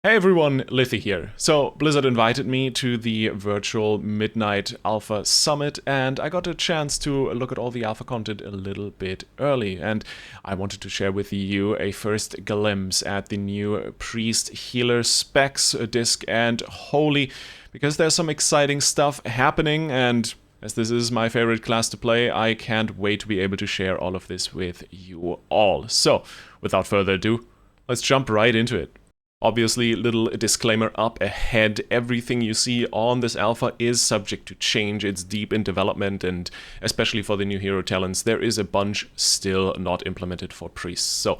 Hey everyone, Lythi here. So, Blizzard invited me to the virtual Midnight Alpha Summit, and I got a chance to look at all the alpha content a little bit early, and I wanted to share with you a first glimpse at the new Priest Healer specs disc, and holy, because there's some exciting stuff happening, and as this is my favorite class to play, I can't wait to be able to share all of this with you all. So, without further ado, let's jump right into it. Obviously, little disclaimer up ahead, everything you see on this alpha is subject to change, it's deep in development, and especially for the new hero talents, there is a bunch still not implemented for priests. So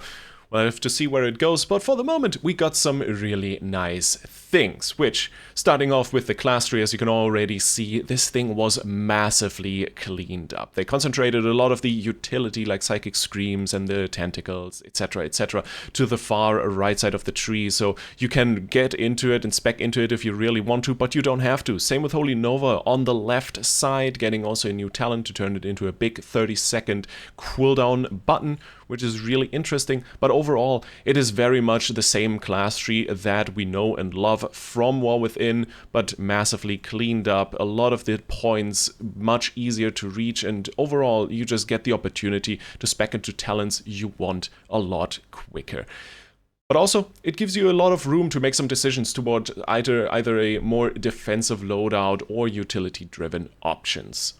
we'll have to see where it goes, but for the moment we got some really nice things, which, starting off with the class tree, as you can already see, this thing was massively cleaned up. They concentrated a lot of the utility like Psychic Screams and the Tentacles, etc., to the far right side of the tree, so you can get into it and spec into it if you really want to, but you don't have to. Same with Holy Nova on the left side, getting also a new talent to turn it into a big 30-second cooldown button, which is really interesting, but overall it is very much the same class tree that we know and love from War Within, but massively cleaned up, a lot of the points much easier to reach, and overall you just get the opportunity to spec into talents you want a lot quicker. But also, it gives you a lot of room to make some decisions toward either a more defensive loadout or utility-driven options.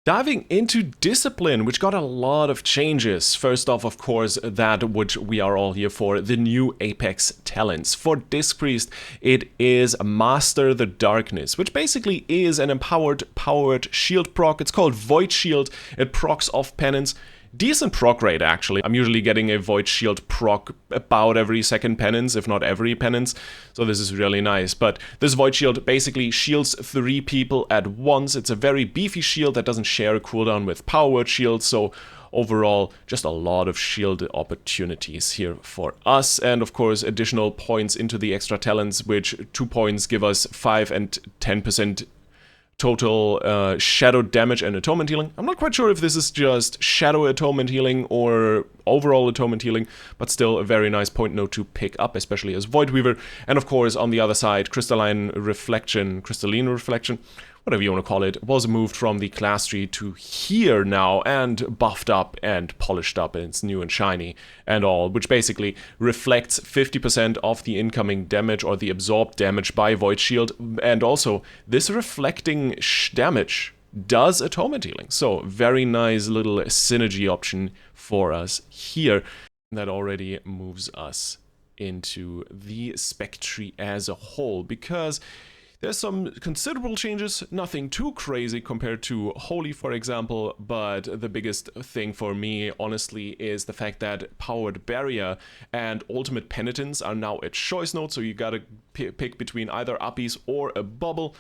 Diving into Discipline, which got a lot of changes. First off, of course, that which we are all here for, the new Apex talents. For Disc Priest, it is Master the Darkness, which basically is an powered shield proc. It's called Void Shield. It procs off penance. Decent proc rate, actually. I'm usually getting a Void Shield proc about every second penance, if not every penance, so this is really nice. But this Void Shield basically shields 3 people at once. It's a very beefy shield that doesn't share a cooldown with Power Word Shield, so overall, just a lot of shield opportunities here for us. And of course, additional points into the extra talents, which 2 points give us 5 and 10% total shadow damage and atonement healing. I'm not quite sure if this is just shadow atonement healing or overall atonement healing, but still a very nice point note to pick up, especially as Void Weaver. And of course, on the other side, crystalline reflection, whatever you want to call it, was moved from the class tree to here now and buffed up and polished up, and it's new and shiny and all, which basically reflects 50% of the incoming damage or the absorbed damage by Void Shield, and also this reflecting damage does atonement healing, so very nice little synergy option for us here. That already moves us into the spec tree as a whole, because there's some considerable changes, nothing too crazy compared to Holy, for example, but the biggest thing for me, honestly, is the fact that Powered Barrier and Ultimate Penitence are now a choice node, so you gotta pick between either Uppies or a Bubble.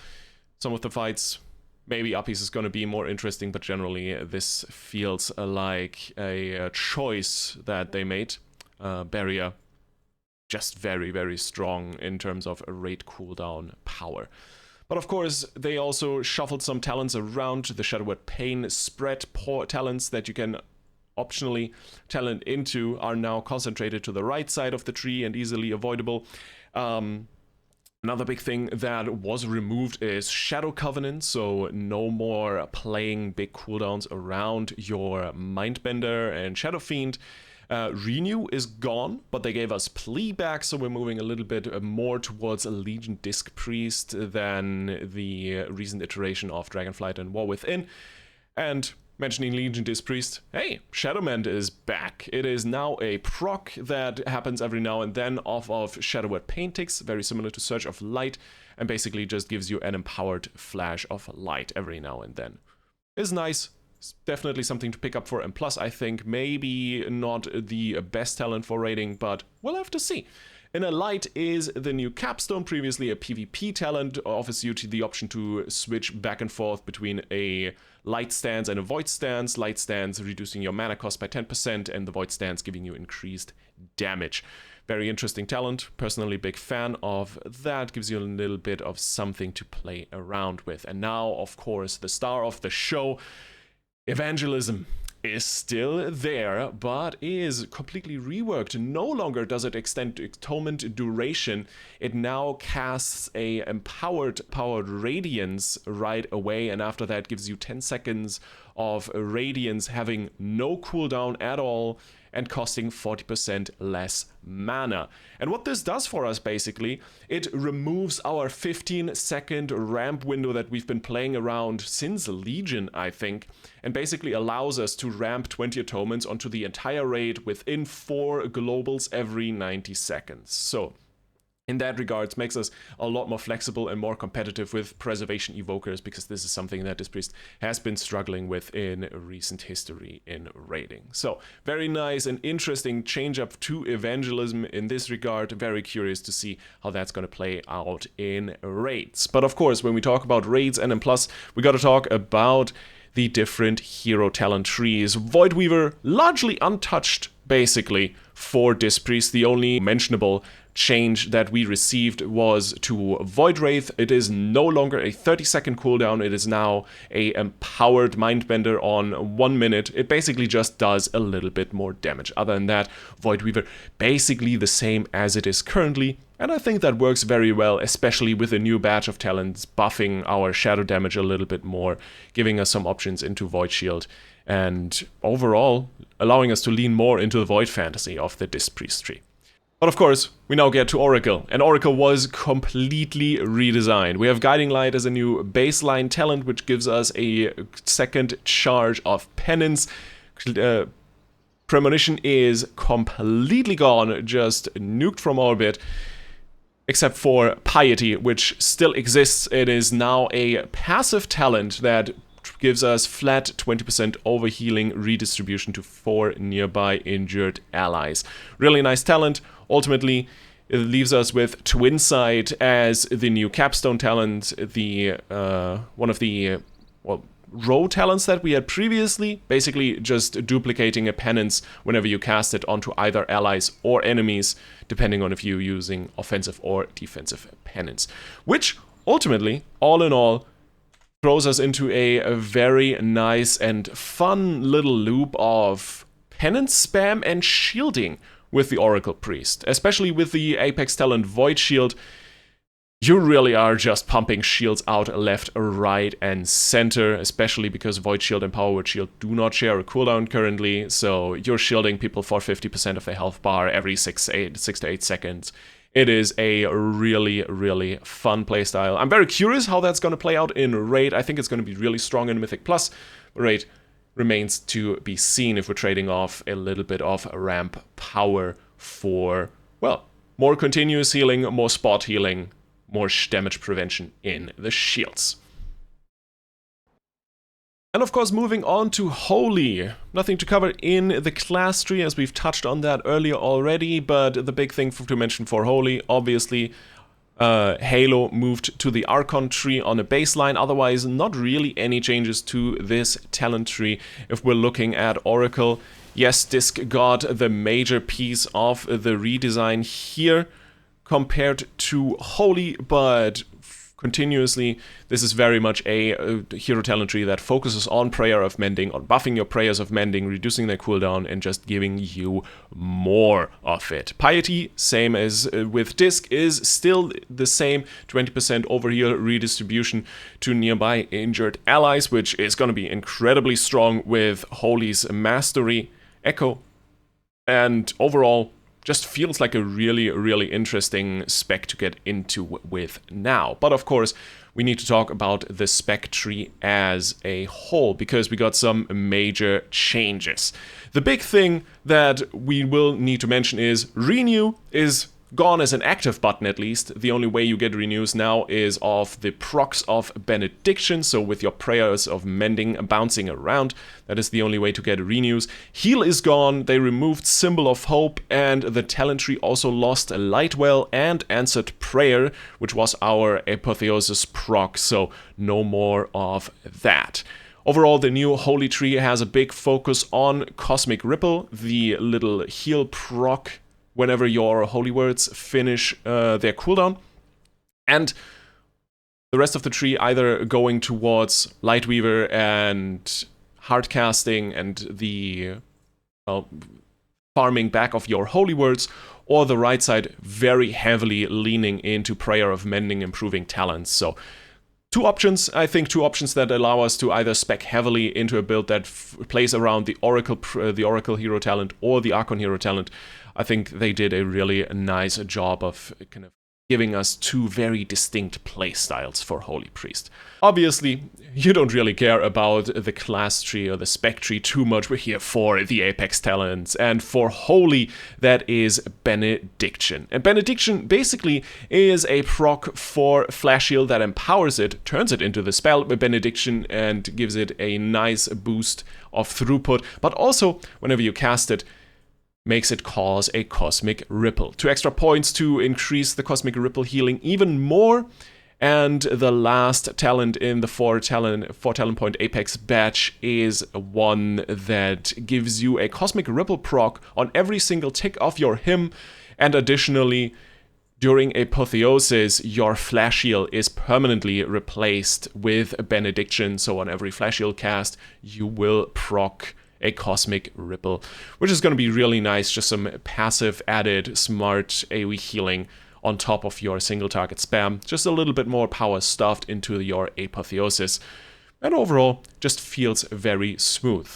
Some of the fights, maybe Uppies is gonna be more interesting, but generally this feels like a choice that they made. Barrier, just very, very strong in terms of a rate cooldown power. But of course, they also shuffled some talents around. The Shadow Word Pain spread talents that you can optionally talent into are now concentrated to the right side of the tree and easily avoidable. Another big thing that was removed is Shadow Covenant, so no more playing big cooldowns around your Mindbender and Shadow Fiend. Renew is gone, but they gave us Plea back, so we're moving a little bit more towards a Legion Disc Priest than the recent iteration of Dragonflight and War Within. And mentioning Legion Disc Priest, hey, Shadowmend is back. It is now a proc that happens every now and then off of Shadow Word Pain ticks, very similar to Surge of Light, and basically just gives you an empowered flash of light every now and then. It's nice. It's definitely something to pick up for, and plus I think maybe not the best talent for raiding, but we'll have to see. In a Light is the new Capstone, previously a PvP talent, offers you the option to switch back and forth between a Light stance and a Void stance. Light stance reducing your mana cost by 10%, and the Void stance giving you increased damage. Very interesting talent, personally big fan of that, gives you a little bit of something to play around with. And now, of course, the star of the show, Evangelism. is still there, but is completely reworked. No longer does it extend atonement duration. It now casts a powered radiance right away, and after that gives you 10 seconds of radiance, having no cooldown at all and costing 40% less mana. And what this does for us, basically, it removes our 15-second ramp window that we've been playing around since Legion, I think, and basically allows us to ramp 20 atonements onto the entire raid within 4 globals every 90 seconds. So in that regards, makes us a lot more flexible and more competitive with preservation evokers, because this is something that this priest has been struggling with in recent history in raiding. So very nice and interesting change up to evangelism in this regard. Very curious to see how that's going to play out in raids. But of course, when we talk about raids and M+, we got to talk about the different hero talent trees. Voidweaver largely untouched, basically, for this priest. The only mentionable change that we received was to Void Wraith. It is no longer a 30-second cooldown. It is now a empowered Mindbender on 1 minute. It basically just does a little bit more damage. Other than that, Voidweaver basically the same as it is currently. And I think that works very well, especially with a new batch of talents buffing our shadow damage a little bit more, giving us some options into Void Shield, and overall allowing us to lean more into the Void fantasy of the Disc Priest tree. But of course, we now get to Oracle, and Oracle was completely redesigned. We have Guiding Light as a new baseline talent, which gives us a second charge of penance. Premonition is completely gone, just nuked from orbit, except for Piety, which still exists. It is now a passive talent that gives us flat 20% overhealing redistribution to 4 nearby injured allies. Really nice talent. Ultimately, it leaves us with Twin Sight as the new capstone talent, the one of the row talents that we had previously, basically just duplicating a penance whenever you cast it onto either allies or enemies, depending on if you're using offensive or defensive penance, which ultimately, all in all, throws us into a very nice and fun little loop of penance spam and shielding with the Oracle Priest. Especially with the Apex talent Void Shield, you really are just pumping shields out left, right, and center, especially because Void Shield and Power Word Shield do not share a cooldown currently, so you're shielding people for 50% of their health bar every 6 to 8 seconds. It is a really, really fun playstyle. I'm very curious how that's going to play out in Raid. I think it's going to be really strong in Mythic Plus. Raid remains to be seen if we're trading off a little bit of ramp power for, well, more continuous healing, more spot healing, more damage prevention in the shields. And of course, moving on to Holy. Nothing to cover in the class tree, as we've touched on that earlier already, but the big thing to mention for Holy, obviously, Halo moved to the Archon tree on a baseline. Otherwise, not really any changes to this talent tree. If we're looking at Oracle, yes, Disc got the major piece of the redesign here compared to Holy, but continuously, this is very much a hero talent tree that focuses on Prayer of Mending, on buffing your Prayers of Mending, reducing their cooldown, and just giving you more of it. Piety, same as with Disc, is still the same 20% overheal redistribution to nearby injured allies, which is going to be incredibly strong with Holy's Mastery. Echo, and overall, just feels like a really, really interesting spec to get into with now. But of course, we need to talk about the spec tree as a whole, because we got some major changes. The big thing that we will need to mention is Renew is gone as an active button, at least. The only way you get renews now is of the procs of Benediction, so with your Prayers of Mending bouncing around, that is the only way to get renews. Heal is gone, they removed Symbol of Hope, and the talent tree also lost Lightwell and Answered Prayer, which was our Apotheosis proc, so no more of that. Overall, the new Holy Tree has a big focus on Cosmic Ripple, the little heal proc whenever your holy words finish their cooldown, and the rest of the tree either going towards Lightweaver and hardcasting and the farming back of your holy words, or the right side very heavily leaning into prayer of mending, improving talents. So two options, I think, two options that allow us to either spec heavily into a build that plays around the Oracle hero talent or the Archon hero talent. I think they did a really nice job of kind of giving us two very distinct play styles for Holy Priest. Obviously, you don't really care about the class tree or the spec tree too much. We're here for the Apex talents, and for Holy, that is Benediction. And Benediction basically is a proc for Flash Heal that empowers it, turns it into the spell Benediction, and gives it a nice boost of throughput, but also, whenever you cast it, makes it cause a Cosmic Ripple. 2 extra points to increase the Cosmic Ripple healing even more. And the last talent in the 4 talent point Apex batch is one that gives you a Cosmic Ripple proc on every single tick of your hymn. And additionally, during Apotheosis, your Flash Heal is permanently replaced with a Benediction. So on every Flash Heal cast, you will proc a Cosmic Ripple, which is going to be really nice. Just some passive added smart AoE healing on top of your single target spam. Just a little bit more power stuffed into your Apotheosis. And overall, just feels very smooth.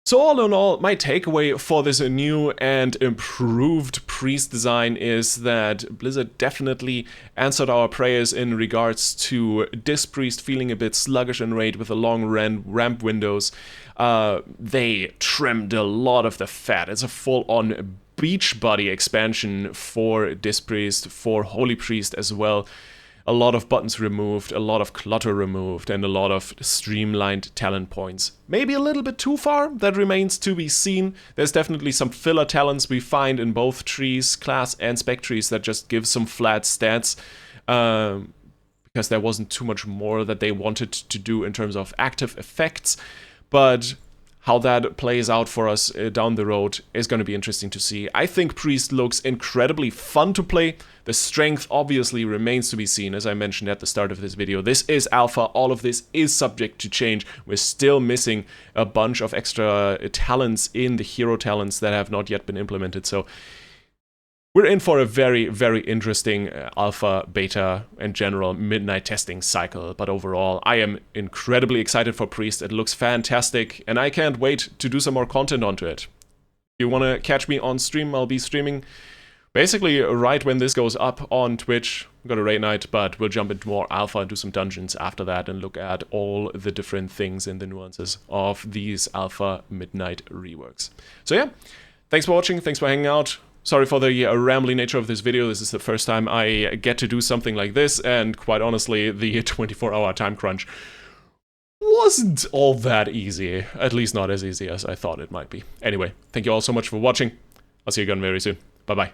So all in all, my takeaway for this new and improved Priest design is that Blizzard definitely answered our prayers in regards to Disc Priest feeling a bit sluggish in raid with the long ramp windows. They trimmed a lot of the fat. It's a full-on Beachbody expansion for Disc Priest, for Holy Priest as well. A lot of buttons removed, a lot of clutter removed, and a lot of streamlined talent points. Maybe a little bit too far, that remains to be seen. There's definitely some filler talents we find in both trees, class and spec trees, that just give some flat stats, because there wasn't too much more that they wanted to do in terms of active effects. But how that plays out for us down the road is going to be interesting to see. I think Priest looks incredibly fun to play. The strength obviously remains to be seen, as I mentioned at the start of this video. This is alpha, all of this is subject to change. We're still missing a bunch of extra talents in the hero talents that have not yet been implemented, so we're in for a very, very interesting alpha, beta, and general midnight testing cycle. But overall, I am incredibly excited for Priest. It looks fantastic, and I can't wait to do some more content onto it. If you want to catch me on stream, I'll be streaming basically right when this goes up on Twitch. We've got a raid night, but we'll jump into more alpha, do some dungeons after that, and look at all the different things and the nuances of these alpha midnight reworks. So yeah, thanks for watching, thanks for hanging out. Sorry for the rambling nature of this video. This is the first time I get to do something like this, and quite honestly, the 24-hour time crunch wasn't all that easy. At least not as easy as I thought it might be. Anyway, thank you all so much for watching. I'll see you again very soon. Bye-bye.